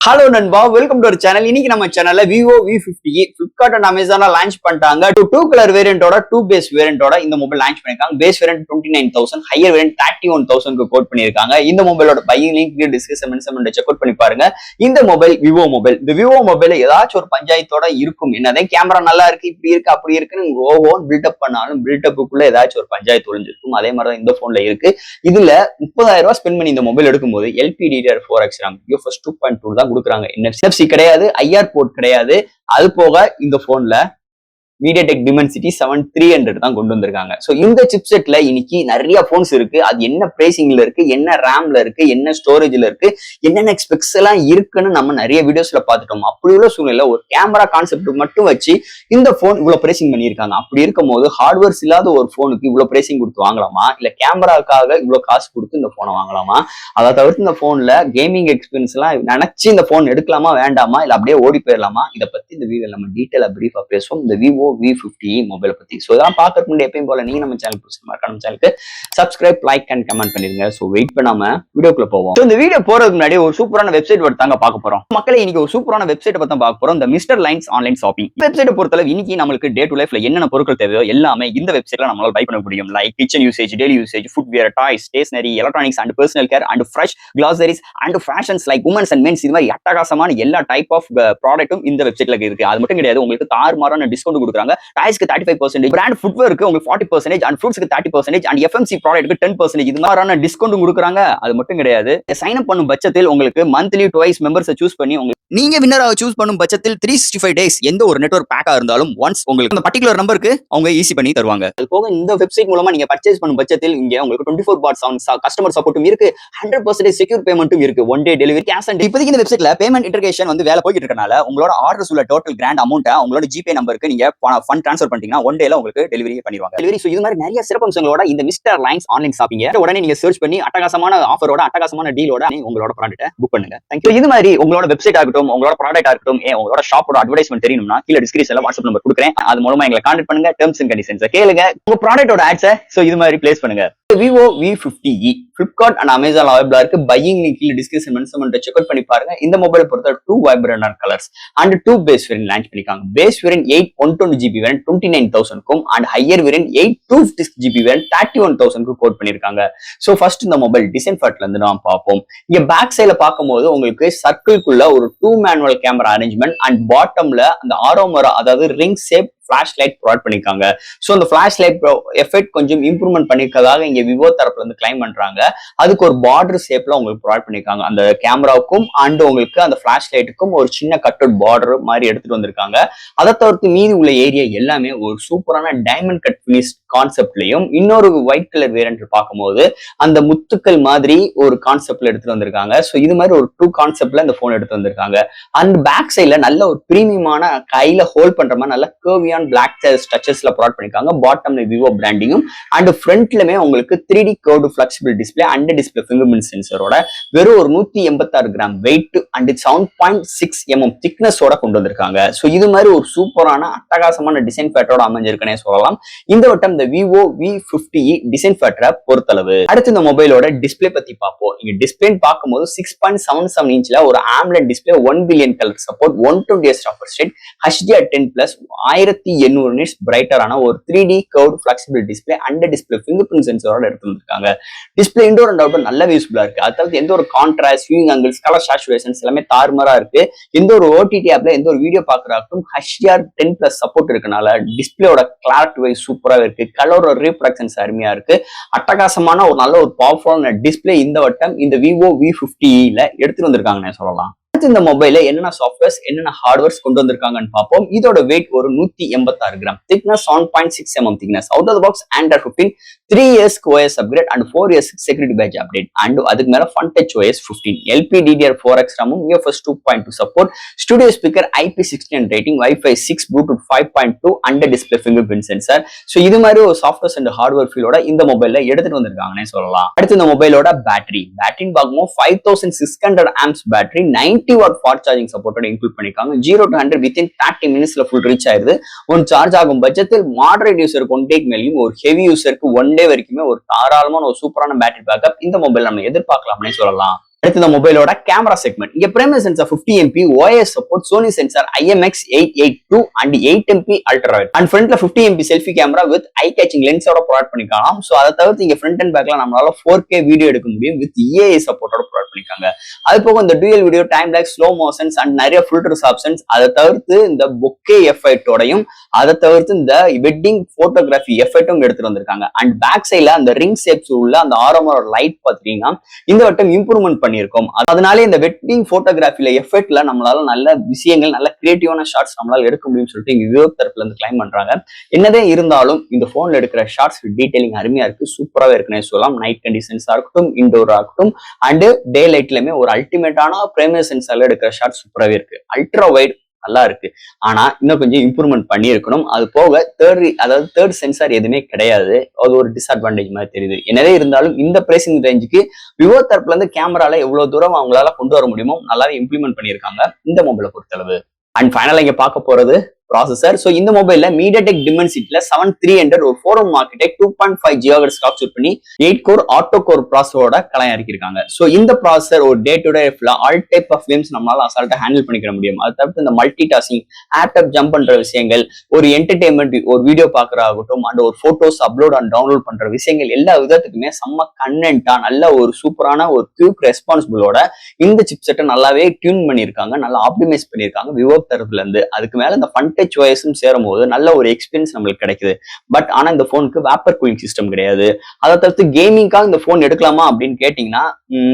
Hello நண்பா, welcome to our channel. இன்னைக்கு நம்ம சேனல்ல விவோ V50 பிளிப்கார்ட் அண்ட் அமேசான்ல லான்ச் பண்ணிட்டாங்க. டூ கலர் வேரியண்டோட டூ பேஸ் வேரியண்டோட இந்த மொபைல் லான்ச் பண்ணிருக்காங்க. Base variant 29,000, higher variant 31,000 quote பண்ணிருக்காங்க. இந்த மொபைலோட buying link description check out பண்ணி பாருங்க. இந்த மொபைல் விவோ மொபைல். இந்த விவோ மொபைல ஏதாச்சும் ஒரு பஞ்சாயத்தோட இருக்கும். என்னதான் கேமரா நல்லா இருக்கு, இப்படி இருக்கு, அப்படி இருக்குன்னு ஓவன் பில்டப் பண்ணாலும் பில்டப்புக்குள்ள ஏதாச்சும் ஒரு பஞ்சாயத்து ஒளிஞ்சிருக்கும். அதே மாதிரி தான் இந்த போன்ல இருக்கு. இதுல 30,000 ரூபாய் ஸ்பெண்ட் பண்ணி இந்த மொபைல் எடுக்கும்போது LPDDR4X RAM UFS 2.2 தான் கொடுக்குறாங்க. NFC கிடையாது, IR போர்ட் கிடையாது. அது போக இந்த போன்ல MediaTek Dimensity 7300 தான் கொண்டு வந்திருக்காங்க. சோ இந்த சிப்செட்ல இன்னைக்கு நிறைய போன்ஸ் இருக்கு. அது என்ன பிரைசிங்ல இருக்கு, என்ன ரேம்ல இருக்கு, என்ன ஸ்டோரேஜ்ல இருக்கு, என்னென்ன ஸ்பெக்ஸ் எல்லாம் இருக்குன்னு நம்ம நிறைய வீடியோஸ்ல பாத்துட்டோம். அப்படி உள்ள சூழ்நிலை ஒரு கேமரா கான்செப்ட் மட்டும் வச்சு இந்த போன் இவ்வளவு பிரைசிங் பண்ணியிருக்காங்க. அப்படி இருக்கும் போது ஹார்ட்வேர்ஸ் இல்லாத ஒரு போனுக்கு இவ்வளவு பிரைசிங் கொடுத்து வாங்கலாமா, இல்ல கேமராக்காக இவ்வளவு காசு கொடுத்து இந்த போனை வாங்கலாமா? அதை தவிர்த்து இந்த போன்ல கேமிங் எக்ஸ்பீரியன்ஸ் எல்லாம் நினைச்சு இந்த போன் எடுக்கலாமா வேண்டாமா, இல்ல அப்படியே ஓடி போயிடலாமா? இதை பத்தி இந்த வீடியோ நம்ம டீட்டெயிலா பிரீஃபா பேசுவோம். இந்த விவோ V50 மொபைலை பத்தி. சோ இதெல்லாம் பார்க்கறதுக்கு முன்னாடி எப்பயும் போல நீங்க நம்ம சேனல் நம்ம சேனலுக்கு சப்ஸ்கிரைப், லைக் அண்ட் கமெண்ட் பண்ணிருங்க. சோ வெயிட் பண்ணாம வீடியோக்குள்ள போவோம். சோ இந்த வீடியோ போறதுக்கு முன்னாடி ஒரு சூப்பரான வெப்சைட் தாங்க பார்க்க போறோம். மக்களே, இன்னைக்கு ஒரு சூப்பரான வெப்சைட் பத்தி பார்க்க போறோம். இந்த mister lines online shopping website பொறுத்தளவு இன்னைக்கு நம்மளுக்கு டே டு லைஃப்ல என்னென்ன பொருட்கள் தேவையோ எல்லாமே இந்த வெப்சைட்ல நம்மளால பை பண்ண முடியும். Like kitchen usage, daily usage, footwear, toys, stationery, electronics and personal care and fresh groceries and fashions like women's and men's. இது மாதிரி அட்டகாசமான எல்லா டைப் ஆஃப் ப்ராடக்ட்டும் இந்த வெப்சைட்ல இருக்கு. அது மட்டும் கிடையாது, உங்களுக்கு தாறுமாறான டிஸ்கவுண்ட் கொடுக்குறாங்க. டாய்ஸ்க்கு 35%, பிராண்ட் ஃபுட்வேருக்கு உங்களுக்கு 40% அண்ட் ஃப்ரூட்ஸ்க்கு 30% அண்ட் FMC ப்ராடக்ட்க்கு 10%. இது மாதிரியான டிஸ்கவுண்ட் கொடுக்குறாங்க. அது மட்டும் கிடையாது, சைன் அப் பண்ணும் பட்சத்தில் உங்களுக்கு மந்த்லி ட்வைஸ் மெம்பர்ஸை சூஸ் பண்ணி நீங்க வின்னராக சூஸ் பண்ணும் பட்சத்தில் 365 டேஸ் எந்த ஒரு நெட்வொர்க் பேக்கா இருந்தாலும் ஒன்ஸ் உங்களுக்கு அந்த பர்டிகுலர் நம்பருக்கு அவங்க ஈஸி பண்ணி தருவாங்க. அது போக இந்த வெப்சைட் மூலமா நீங்க பர்ச்சேஸ் பண்ணும் பட்சத்தில் இங்க உங்களுக்கு 24/7 கஸ்டமர் சப்போர்ட்டும் இருக்கு, 100% செக்யூர் பேமெண்ட்டும் இருக்கு, one day delivery, cash on. இப்போதைக்கு இந்த வெப்சைட்ல பேமெண்ட் இன்டகிரேஷன் வேலை போயிட்டு இருக்கனால உங்களோட ஆர்டர்ஸ் உள்ள டோட்டல் கிராண்ட் அமௌண்ட் உங்களோட ஜிபே நம்பருக்கு நீங்க ஃபண்ட் ட்ரான்ஸ்ஃபர் பண்ணிட்டீங்கன்னா ஒன் டேல உங்களுக்கு டெலிவரி பண்ணிடுவாங்க. டெலிவரி. இது மாதிரி நிறைய சிறப்பம்சங்களோட இந்த மிஸ்டர் லைன்ஸ் ஆன்லைன் ஷாப்பிங் உடனே நீங்க சர்ச் பண்ணி அட்டகாசமான ஆஃபரோட அட்டகாசமான டீலோட உங்களோட ப்ராடக்ட்டை புக் பண்ணுங்க. தேங்க்யூ. இது மாதிரி உங்களோட வெப்சைட் ஆகட்டும், உங்களோட ப்ராடக்ட் ஆகட்டும், உங்களோட ஷாப்போட அட்வர்டைஸ்மென்ட் தெரியணும்னா கீழ டிஸ்கிரிப்ஷன்ல வாட்ஸ்அப் நம்பர் கொடுக்குறேன். அது மூலமா எங்களை கான்டாக்ட் பண்ணுங்க. டெர்ம்ஸ் அண்ட் கண்டிஷன்ஸ் கேளுங்க. உங்க ப்ராடக்ட்டோட ஆட்ஸை இது மாதிரி பிளேஸ் பண்ணுங்க. Vivo V50 Flipkart and Amazon அவைலபிளா இருக்கு. பையிங் லிங்க் கீழ டிஸ்கிரிப்ஷன் மென்ஷன் செக் அவுட் பண்ணி பாருங்க. இந்த மொபைல் பொறுத்த 2 vibrant colours and 2 base variant launch பண்ணிருக்காங்க. பேஸ் வேரியன்ட் 8 120GB வேரியன்ட் 29,000க்கும் and higher variant 8 256GB variant 31,000க்கு கோட் பண்ணிருக்காங்க. சோ ஃபர்ஸ்ட் இந்த மொபைல் டிசைன் பார்ட்ல இருந்து நாம பார்ப்போம். இங்க பேக் சைடுல பார்க்கும்போது உங்களுக்கு சர்க்கிள்குள்ள ஒரு 2 மேனுவல் கேமரா அரேஞ்ச்மெண்ட் அண்ட் பாட்டம்ல அந்த ஆரோமரா, அதாவது ring shape flash light provide பண்ணிருக்காங்க. சோ அந்த ஃபிளாஷ் லைட் எஃபெக்ட் கொஞ்சம் இம்ப்ரூவ்மெண்ட் பண்ணிருக்கதாக இங்க விவோ தரப்புல இருந்து கிளைம் பண்றாங்க. அதுக்கு ஒரு பார்டர் ஷேப்ல உங்களுக்கு ப்ரொவைட் பண்ணிருக்காங்க. அந்த கேமராவுக்கும் அண்ட் உங்களுக்கு அந்த ஃபிளாஷ் லைட்டுக்கும் ஒரு சின்ன கட் அவுட் பார்டர் மாதிரி எடுத்துட்டு வந்திருக்காங்க. அதை தவிர்த்து மீதி உள்ள ஏரியா எல்லாமே ஒரு சூப்பரான டைமண்ட் கட் பினிஷ் கான்செப்ட்லயும் இன்னொரு ஒயிட் கலர் வேரியன்ட் பார்க்கும்போது அந்த முத்துக்கள் மாதிரி ஒரு கான்செப்ட்ல எடுத்துட்டு வந்திருக்காங்க. சோ இது மாதிரி ஒரு 2 கான்செப்ட்ல இந்த போன் எடுத்து வந்திருக்காங்க. அண்ட் பேக் சைட்ல நல்ல ஒரு பிரீமியமான கையில ஹோல்ட் பண்ற மாதிரி நல்ல கர்வியான பிளாக் டச்சஸ்ல ப்ரொவைட் பண்ணிருக்காங்க. பாட்டம்ல விவோ பிராண்டிங்கும் அண்ட் ஃப்ரண்ட்லமே உங்களுக்கு 3D curved flexible display and display fingerprint சென்சரோட வெறும் ஒரு 186 கிராம் வெயிட் அண்ட் 7.6 mm திக்னஸோட கொண்டு வந்திருக்காங்க. சோ இது மாதிரி ஒரு சூப்பரான அட்டகாசமான டிசைன் ஃபேக்டரோட அமைஞ்சிருக்குன்னே சொல்லலாம். இந்த வட்டம் இந்த விவோ V50 டிசைன் ஃபேக்டரை பொறுத்தளவு. அடுத்து இந்த மொபைலோட டிஸ்பிளே பத்தி பார்ப்போம். இங்க டிஸ்பிளே பார்க்கும்போது 6.77 இன்ச்ல ஒரு AMOLED display, 1 billion colour support, 120 refresh rate, HDR10+, 1800 nits பிரைட்டரான ஒரு 3D curved flexible display and display fingerprint சென்சரோட எடுத்து வந்திருக்காங்க. டிஸ்பிளே இன்டோர் அண்ட் அவுட்டோர் நல்ல விசிபிளா இருக்கு. அதாவது எந்த ஒரு கான்ட்ராஸ்ட், வியூயிங் ஆங்கிள்ஸ், கலர் சாச்சுரேஷன்ஸ் எல்லாமே தாறுமாறா இருக்கு. எந்த ஒரு OTT ஆப்ல எந்த ஒரு வீடியோ பாக்குறாக்கும் HDR10+ சப்போர்ட் இருக்கனால டிஸ்பிளேயோட கிளாரிட்டி வைஸ் சூப்பரா இருக்கு. கலரோட ரீப்ரொடக்ஷன்ஸ் அருமையா இருக்கு. அட்டகாசமான ஒரு நல்ல ஒரு பவர்ஃபுல்லான டிஸ்பிளே இந்த வட்டம் இந்த விவோ V50ல எடுத்துட்டு வந்திருக்காங்கன்னு சொல்லலாம். இந்த மொபைல என்னென்ன சாஃப்ட்வேர்ஸ், என்னென்ன ஹார்ட்வேர்ஸ் கொண்டு வந்திருக்காங்கன்னு பார்ப்போம். இதோட வெயிட் ஒரு 186 gram, thickness 7.6 mm thickness, out of the box Android 15, 3 years OS upgrade and 4 years security badge update and அதுக்கு மேல Fun Touch OS 15, LPDDR4X RAM, UFS 2.2 support, studio speaker, IP69 rating, Wi-Fi 6, Bluetooth 5.2 and display fingerprint sensor. So இது மாதிரி ஒரு softwares and hardware ஃபீலோட இந்த மொபைல்ல எடுத்துட்டு வந்திருக்காங்கன்னே சொல்லலாம். அடுத்து இந்த மொபைலோட பேட்டரின்னு பார்க்கும்போது 5600 amps battery, 90 watt fast charging சப்போர்ட்டோட இன்க்ளூட் பண்ணிருக்காங்க. 0 to 100 within 30 minutesல ஃபுல் ரீச் ஆயிருது. ஒன் சார்ஜ் ஆகும் பட்சத்தில் மாடரேட் யூசருக்கு 1 day மேலேயும், ஒரு ஹெவி யூசருக்கு 1 day வரைக்குமே ஒரு தாராளமான ஒரு சூப்பரான பேட்டரி பேக்கப் இந்த மொபைல் நம்ம எதிர்பார்க்கலாம்னே சொல்லலாம். அடுத்து இந்த மொபைலோட கேமரா செக்மெண்ட். இங்க primary sensor 50 MP, OIS support, Sony sensor IMX882 and 8 MP ultra wide. And ஃப்ரண்ட்ல 50 MP selfie camera with eye catching லென்ஸோட ப்ரொவைட் பண்ணிக்கலாம். சோ அதை தவிர்த்து இங்க ஃப்ரண்ட் அண்ட் பேக்ல நம்மளால 4K வீடியோ எடுக்க முடியும் வித் EAI சப்போர்ட்டோட ப்ரொவைட் பண்ணிருக்காங்க. அது போக இந்த dual video, time labs, slow motions and நிறைய ஃபில்டர்ஸ் ஆப்ஷன்ஸ், அதை தவிர்த்து இந்த பொக்கே எஃபெக்டோடையும் அதை தவிர்த்து இந்த வெட்டிங் போட்டோகிராஃபி எஃபெக்டும் எடுத்துட்டு வந்திருக்காங்க. அண்ட் பேக் சைட்ல அந்த ரிங் ஷேப்ஸ் உள்ள அந்த ஆரமோட லைட் பாத்தீங்கன்னா இந்த வட்டம் இம்ப்ரூவ்மெண்ட் பண்ணியிருக்கோம். அதனால இந்த வெட்டிங் போட்டோகிராஃபில எஃபெக்ட்ல நம்மளால நல்ல விஷயங்கள், நல்ல கிரியேட்டிவான ஷாட்ஸ் நம்மளால எடுக்க முடியும்னு சொல்லிட்டு இங்க விவோ தரப்புல இருந்து கிளைம் பண்றாங்க. என்னதே இருந்தாலும் இந்த போன்ல எடுக்கிற ஷாட்ஸ் டீடைலிங் அருமையா இருக்கு, சூப்பராவே இருக்குன்னு சொல்லலாம். நைட் கண்டிஷன்ஸா இருக்கட்டும், இன்டோரா இருக்கட்டும் அண்ட் டே லைட்லயுமே ஒரு அல்டிமேட்டான பிரைமரி சென்சார்ல எடுக்கிற ஷாட் சூப்பராவே இருக்கு. அல்ட்ரா வைட் நல்லா இருக்கு, ஆனா இன்னும் கொஞ்சம் இம்ப்ரூவ்மெண்ட் பண்ணியிருக்கணும். அது போக தேர்ட் சென்சார் எதுவுமே கிடையாது, அது ஒரு டிஸ்அட்வான்டேஜ் மாதிரி தெரியுது. எனவே இருந்தாலும் இந்த பிரைசிங் ரேஞ்சுக்கு விவோ தரப்புல இருந்து கேமரால எவ்வளவு தூரம் அவங்களால கொண்டு வர முடியுமோ நல்லாவே இம்ப்ளிமெண்ட் பண்ணியிருக்காங்க இந்த மொபைலை பொறுத்தளவு. அண்ட் ஃபைனலா இங்க பார்க்க போறது ப்ராசஸர். சோ இந்த மொபைல்ல மீடியாடெக் டிமென்சிட்டில 7300 ஒரு 4 ஆர்கிடெக்ட் 2.5 GHz கிளாக் சூட் பண்ணி 8 கோர் ஆட்டோ கோர் ப்ராசஸரோட கலையா இறக்கிருக்காங்க. சோ இந்த ப்ராசஸர் ஒரு டே டு டே லைஃப்ல ஆல் டைப் ஆஃப் கேம்ஸ் நம்மளால அசால்ட்டா ஹேண்டில் பண்ணிக்க முடியும். அது தவிர்த்து இந்த மல்டி டாஸ்கிங், ஆப் ஜம்ப் பண்ற விஷயங்கள், ஒரு என்டர்டைன்மெண்ட், ஒரு வீடியோ பாக்குறதாகட்டும் அண்ட் ஒரு போட்டோஸ் அப்லோட் அண்ட் டவுன்லோட் பண்ற விஷயங்கள் எல்லா விதத்துக்குமே செம்ம கண்டென்ட்டா நல்ல ஒரு சூப்பரான ஒரு குயிக் ரெஸ்பான்சிபிளோட இந்த சிப்செட்டை நல்லாவே டியூன் பண்ணியிருக்காங்க, நல்லா ஆப்டிமைஸ் பண்ணியிருக்காங்க விவோ தரப்புல இருந்து. அதுக்கு மேல இந்த ஃபன் டச் OSம் சேரும் போது நல்ல ஒரு எக்ஸ்பீரியன்ஸ் நம்மளுக்கு கிடைக்குது. பட் ஆனா இந்த போனுக்கு வேப்பர் கூலிங் சிஸ்டம் கிடையாது. அதை தவிர்த்து கேமிங்காக இந்த போன் எடுக்கலாமா அப்படின்னு கேட்டீங்கன்னா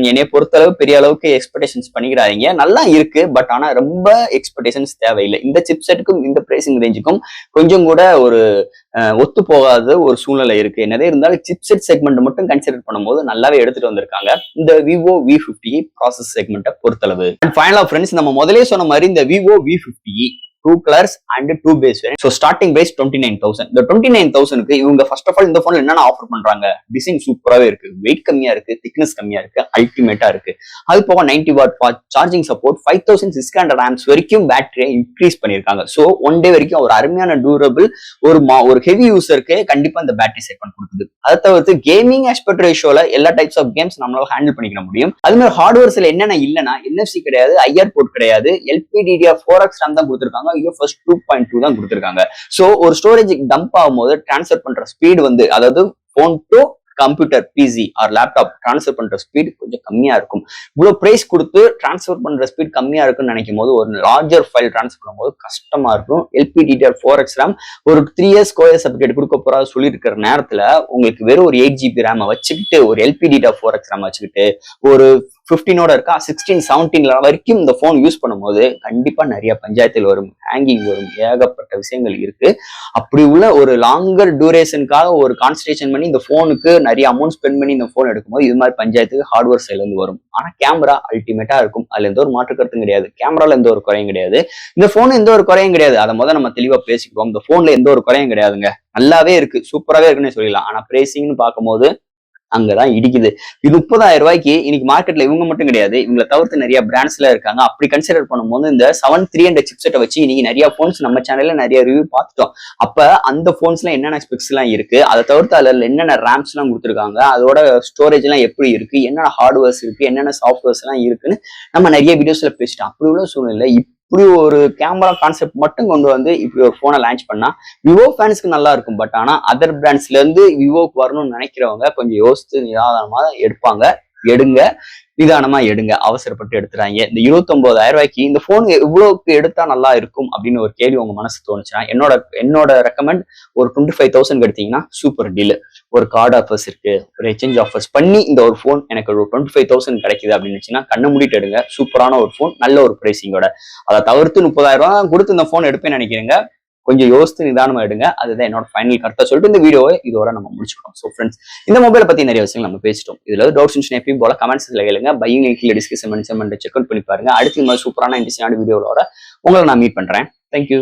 என்னைய பொறுத்தளவு பெரிய அளவுக்கு எக்ஸ்பெக்டேஷன்ஸ் பண்ணிக்கிறாங்க. நல்லா இருக்கு, பட் ஆனா ரொம்ப எக்ஸ்பெக்டேஷன்ஸ் தேவையில்லை. இந்த சிப்செட்டுக்கும் இந்த பிரைசிங் ரேஞ்சுக்கும் கொஞ்சம் கூட ஒரு ஒத்து போகாத ஒரு சூழ்நிலை இருக்கு. என்னதே இருந்தாலும் சிப்செட் செக்மெண்ட் மட்டும் கன்சிடர் பண்ணும்போது நல்லாவே எடுத்துட்டு வந்திருக்காங்க இந்த விவோ V50 ப்ராசஸ் செக்மெண்ட்டை பொறுத்தளவு. அண்ட் ஃபைனலா ஃப்ரெண்ட்ஸ், நம்ம முதலே சொன்ன மாதிரி இந்த Vivo V50 2 colors and 2 base variant. So starting price 29,000. இந்த 29,000க்கு இவங்க ஃபர்ஸ்ட் ஆஃப் ஆல் இந்த போன்ல என்னென்ன ஆஃபர் பண்றாங்க? டிசைன் சூப்பராகவே இருக்கு, வெயிட் கம்மியா இருக்கு, திக்னஸ் கம்மியா இருக்கு, அல்டிமேட்டா இருக்கு. அது போக 90 வாட் சார்ஜிங் சப்போர்ட், 5600 ஆம்ஸ் வரைக்கும் பேட்டரியை இன்க்ரீஸ் பண்ணிருக்காங்க. ஸோ 1 டே வரைக்கும் ஒரு அருமையான டியூரபிள், ஒரு ஹெவி யூசருக்கு கண்டிப்பா இந்த பேட்டரி செக்மெண்ட் கொடுக்குது. அதை தவிர்த்து கேமிங் ஆஸ்பெக்ட் ரேஷியோல எல்லா டைப்ஸ் ஆஃப் கேம்ஸ் நம்மளால ஹேண்டில் பண்ணிக்க முடியும். அது மாதிரி ஹார்ட்வேர்ஸ்ல என்னென்ன இல்லைன்னா NFC கிடையாது, IR போர்ட் கிடையாது, LPDDR4X RAM தான் கொடுத்துருக்காங்க. UFS 2.2 தான் கொடுத்திருக்காங்க. சோ ஒரு ஸ்டோரேஜ் டம்ப் ஆகும்போது டிரான்ஸ்ஃபர் பண்ற ஸ்பீட் அதாவது phone to computer, PC or laptop transfer பண்ற ஸ்பீட் கொஞ்சம் கம்மியா இருக்கும். இவ்வளவு பிரைஸ் கொடுத்து டிரான்ஸ்ஃபர் பண்ற ஸ்பீட் கம்மியா இருக்குன்னு நினைக்கும் போது ஒரு லார்ஜர் ஃபைல் டிரான்ஸ்ஃபர் பண்ணும்போது கஷ்டமா இருக்கும். LPDDR4X RAM ஒரு 3 years கோஎஸ் அப்டேட் கொடுக்க போறா சொல்லியிருக்கிற நேரத்துல உங்களுக்கு வெறும் ஒரு 8 GB RAM வச்சுக்கிட்டு ஒரு LPDDR4X RAM வச்சுக்கிட்டு ஒரு 15ஓட இருக்கா 16, 17 வரைக்கும் இந்த போன் யூஸ் பண்ணும்போது கண்டிப்பா நிறைய பஞ்சாயத்தில் வரும், ஹேங்கிங் வரும், ஏகப்பட்ட விஷயங்கள் இருக்கு. அப்படி உள்ள ஒரு லாங்கர் டியூரேஷனுக்காக ஒரு கான்சன்ட்ரேஷன் பண்ணி இந்த போனுக்கு நிறைய அமௌண்ட் ஸ்பெண்ட் பண்ணி இந்த போன் எடுக்கும்போது இது மாதிரி பஞ்சாயத்துக்கு ஹார்ட்வேர் சைட்ல இருந்து வரும். ஆனா கேமரா அல்டிமேட்டா இருக்கும், அதுல எந்த ஒரு மாற்று கருத்தும் கிடையாது. கேமரால எந்த ஒரு குறையும் கிடையாது, இந்த போன் எந்த ஒரு குறையும் கிடையாது. அதை முதல்ல நம்ம தெளிவா பேசிக்குவோம். இந்த போன்ல எந்த ஒரு குறையும் கிடையாதுங்க, நல்லாவே இருக்கு, சூப்பராகவே இருக்குன்னு சொல்லலாம். ஆனா பிரைசிங்னு பார்க்கும்போது அங்கதான் இடிக்குது. இது 30,000 ரூபாய்க்கு இன்னைக்கு மார்க்கெட்ல இவங்க மட்டும் கிடையாது, இவங்களை தவிர்த்து நிறைய பிராண்ட்ஸ்ல இருக்காங்க. அப்படி கன்சிடர் பண்ணும்போது இந்த 7300 சிப்செட்டை வச்சு இன்னைக்கு நிறைய போன்ஸ் நம்ம சேனல்ல நிறைய ரிவ்யூ பார்த்துட்டோம். அப்ப அந்த போன்ஸ்ல என்னென்ன ஸ்பெக்ஸ் எல்லாம் இருக்கு, அதை தவிர்த்து அதுல என்னென்ன ரேம்ஸ் எல்லாம் கொடுத்துருக்காங்க, அதோட ஸ்டோரேஜ் எல்லாம் எப்படி இருக்கு, என்னென்ன ஹார்ட்வேர்ஸ் இருக்கு, என்னென்ன சாஃப்ட்வேர்ஸ் எல்லாம் இருக்குன்னு நம்ம நிறைய வீடியோஸ்ல பேசிட்டோம். அப்படி உள்ள சூழ்நிலை இப்படி ஒரு கேமரா கான்செப்ட் மட்டும் கொண்டு வந்து இப்படி ஒரு போனை லான்ச் பண்ணா விவோ ஃபேன்ஸ்க்கு நல்லா இருக்கும். பட் ஆனா அதர் பிராண்ட்ஸ்ல இருந்து விவோக்கு வரணும்னு நினைக்கிறவங்க கொஞ்சம் யோசித்து நிதானமா எடுங்க, நிதானமா எடுங்க, அவசரப்பட்டு எடுத்துறாங்க. இந்த 29,000 ரூபாய்க்கு இந்த போன் இவ்வளவுக்கு எடுத்தா நல்லா இருக்கும் அப்படின்னு ஒரு கேள்வி உங்க மனசு தோணுச்சுன்னா என்னோட ரெக்கமெண்ட் ஒரு 25,000 எடுத்தீங்கன்னா சூப்பர் டீல். ஒரு கார்டு ஆஃபர்ஸ் இருக்கு, ஒரு எக்ஸ்சேஞ்ச் ஆஃபர்ஸ் பண்ணி இந்த ஒரு போன் எனக்கு ஒரு 25,000 கிடைக்குது அப்படின்னு வச்சுன்னா கண்ணு மூடிட்டு எடுங்க. சூப்பரான ஒரு போன், நல்ல ஒரு பிரைசிங்கோட. அதை தவிர்த்து 30,000 ரூபாய் கொடுத்து இந்த போன் எடுப்பேன்னு நினைக்கிறீங்க, கொஞ்சம் யோசித்து நிதானமா எடுங்க. அதுதான் என்னோட ஃபைனல் கருத்தை சொல்லிட்டு இந்த வீடியோவை இதோட நம்ம முடிச்சுக்கணும். ஸோ ஃப்ரெண்ட்ஸ், இந்த மொபைலை பத்தி நிறைய விஷயங்கள் நம்ம பேசிட்டோம். இதுல டவுட்ஸ் எப்பயும் போல கமெண்ட்ஸ்ல கேளுங்க. பையிங் லிங்க்ல டிஸ்கிரிப்ஷன் செக் அவுட் பண்ணி பாருங்க. அடுத்து இந்த மாதிரி சூப்பரான இன்ட்ரெஸ்டிங்கான வீடியோவோட உங்களை நான் மீட் பண்றேன். தேங்க்யூ.